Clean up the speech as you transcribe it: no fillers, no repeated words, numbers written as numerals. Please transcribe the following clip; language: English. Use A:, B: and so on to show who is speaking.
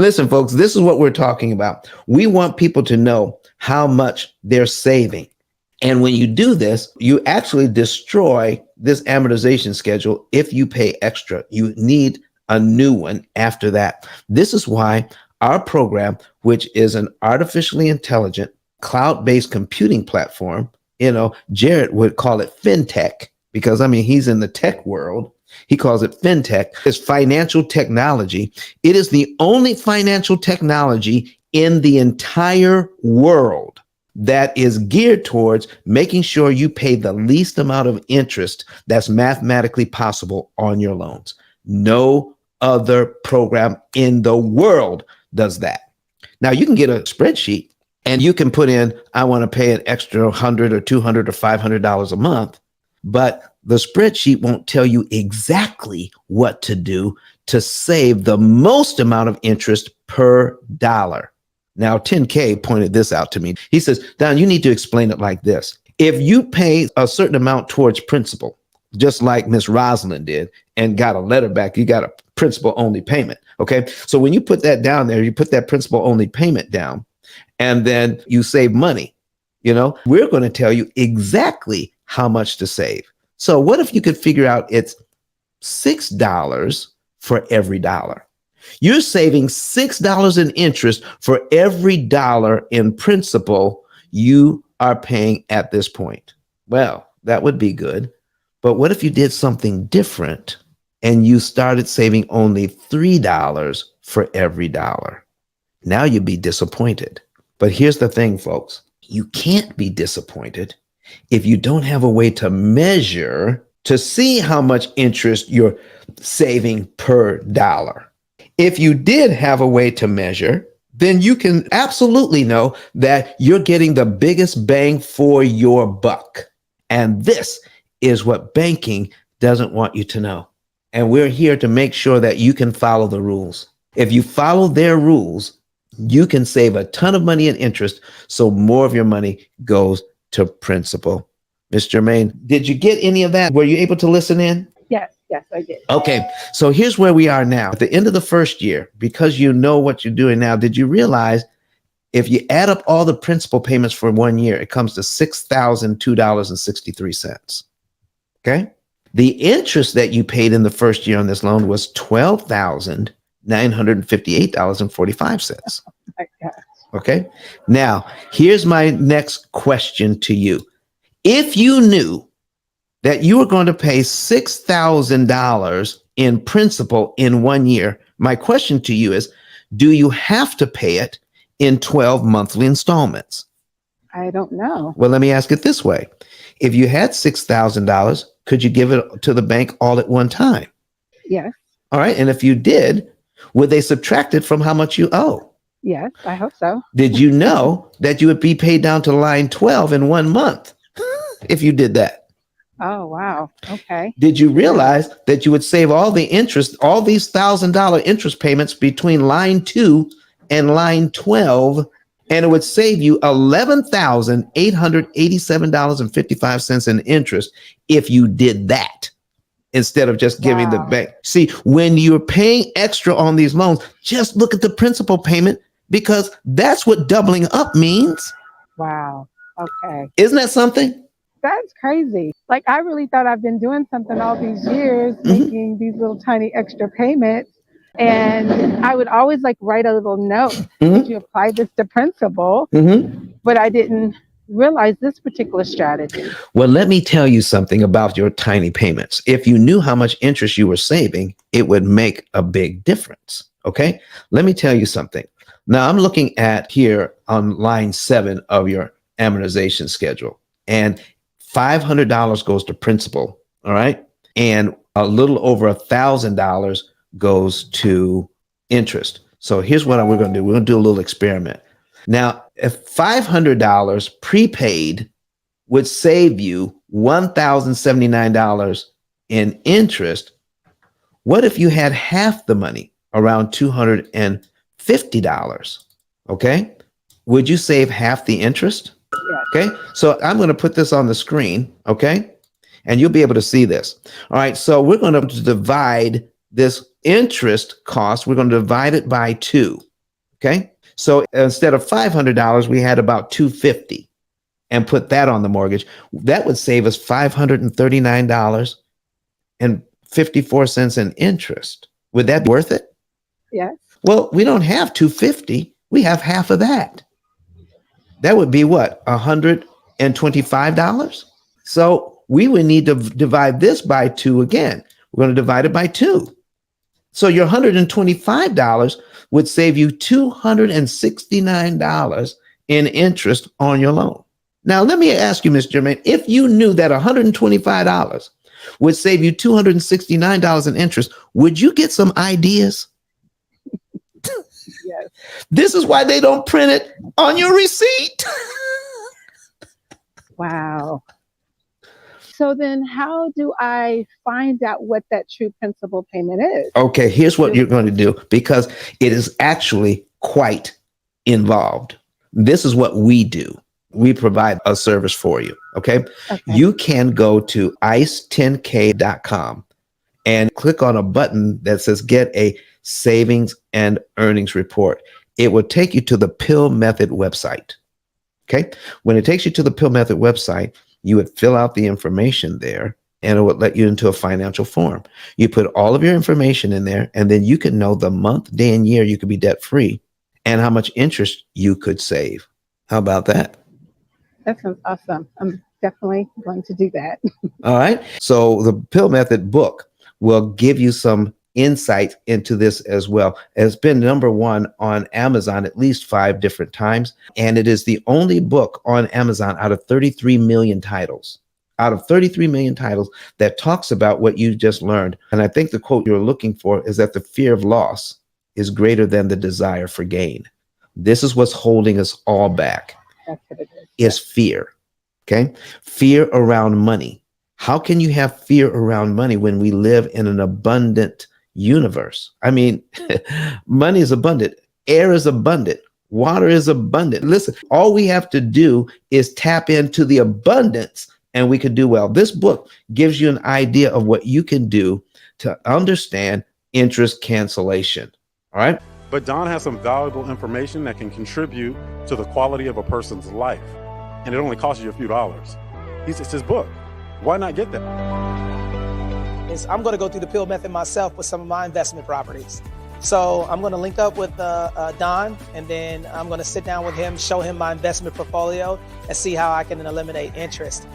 A: Listen, folks, this is what we're talking about. We want people to know how much they're saving. And when you do this, you actually destroy this amortization schedule. If you pay extra, you need a new one after that. This is why our program, which is an artificially intelligent cloud-based computing platform, Jared would call it fintech because, he's in the tech world. He calls it fintech. It's financial technology. It is the only financial technology in the entire world that is geared towards making sure you pay the least amount of interest that's mathematically possible on your loans. No other program in the world does that. Now, you can get a spreadsheet and you can put in, I want to pay an extra $100 or $200 or $500 a month, but the spreadsheet won't tell you exactly what to do to save the most amount of interest per dollar. Now, 10K pointed this out to me. He says, Don, you need to explain it like this. If you pay a certain amount towards principal, just like Miss Rosalind did, and got a letter back, you got a principal only payment. Okay. So when you put that down there, you put that principal only payment down, and then you save money. We're going to tell you exactly how much to save. So what if you could figure out it's $6 for every dollar? You're saving $6 in interest for every dollar in principal you are paying at this point. Well, that would be good. But what if you did something different and you started saving only $3 for every dollar? Now you'd be disappointed. But here's the thing, folks. You can't be disappointed if you don't have a way to measure to see how much interest you're saving per dollar. If you did have a way to measure, then you can absolutely know that you're getting the biggest bang for your buck. And this is what banking doesn't want you to know. And we're here to make sure that you can follow the rules. If you follow their rules, you can save a ton of money in interest, so more of your money goes to principal. Ms. Germain, did you get any of that? Were you able to listen in?
B: Yes, I did.
A: Okay, so here's where we are now. At the end of the first year, because you know what you're doing now, did you realize if you add up all the principal payments for 1 year, it comes to $6,002.63. Okay? The interest that you paid in the first year on this loan was $12,958.45. Okay? Now, here's my next question to you. If you knew that you were going to pay $6,000 in principal in 1 year, my question to you is, do you have to pay it in 12 monthly installments?
B: I don't know.
A: Well, let me ask it this way. If you had $6,000, could you give it to the bank all at one time?
B: Yes.
A: All right. And if you did, would they subtract it from how much you owe?
B: Yes, I hope so.
A: Did you know that you would be paid down to line 12 in 1 month if you did that?
B: Oh, wow. Okay.
A: Did you realize that you would save all the interest, all these $1,000 interest payments between line 2 and line 12, and it would save you $11,887.55 in interest if you did that instead of just giving the bank? See, when you're paying extra on these loans, just look at the principal payment, because that's what doubling up means.
B: Wow. Okay.
A: Isn't that something?
B: That's crazy. Like, I really thought I've been doing something all these years, making these little tiny extra payments. And I would always write a little note, did you apply this to principal? But I didn't realize this particular strategy.
A: Well, let me tell you something about your tiny payments. If you knew how much interest you were saving, it would make a big difference. Okay. Let me tell you something. Now I'm looking at here on line 7 of your amortization schedule, and $500 goes to principal. All right. And a little over $1,000 goes to interest. So here's what we're going to do. We're going to do a little experiment. Now, if $500 prepaid would save you $1,079 in interest, what if you had half the money, around $250? Okay. Would you save half the interest? Okay. So I'm going to put this on the screen. Okay. And you'll be able to see this. All right. So we're going to divide this interest cost. We're going to divide it by 2. Okay. So instead of $500, we had about $250 and put that on the mortgage. That would save us $539.54 in interest. Would that be worth it?
B: Yes.
A: Well, we don't have $250. We have half of that. That would be what? $125. So we would need to divide this by 2 again. We're going to divide it by 2. So your $125 would save you $269 in interest on your loan. Now, let me ask you, Ms. Germain, if you knew that $125 would save you $269 in interest, would you get some ideas?
B: Yes.
A: This is why they don't print it on your receipt.
B: Wow. So then how do I find out what that true principal payment is?
A: Okay, here's what you're going to do, because it is actually quite involved. This is what we do. We provide a service for you. Okay. You can go to ice10k.com and click on a button that says get a savings and earnings report. It will take you to the P.I.L.L method website. Okay. When it takes you to the P.I.L.L method website, you would fill out the information there and it would let you into a financial form. You put all of your information in there, and then you can know the month, day, and year you could be debt free and how much interest you could save. How about that?
B: That sounds awesome. I'm definitely going to do that.
A: All right. So the P.I.L.L method book will give you some insight into this as well. It's been #1 on Amazon at least 5 different times. And it is the only book on Amazon out of 33 million titles, that talks about what you just learned. And I think the quote you're looking for is that the fear of loss is greater than the desire for gain. This is what's holding us all back.
B: That's what it
A: is fear. Okay. Fear around money. How can you have fear around money when we live in an abundant universe? I mean, money is abundant. Air is abundant. Water is abundant. Listen, all we have to do is tap into the abundance and we could do well. This book gives you an idea of what you can do to understand interest cancellation. All right.
C: But Don has some valuable information that can contribute to the quality of a person's life. And it only costs you a few dollars. It's his book. Why not get that?
D: I'm going to go through the P.I.L.L method myself with some of my investment properties. So I'm going to link up with Don, and then I'm going to sit down with him, show him my investment portfolio, and see how I can eliminate interest.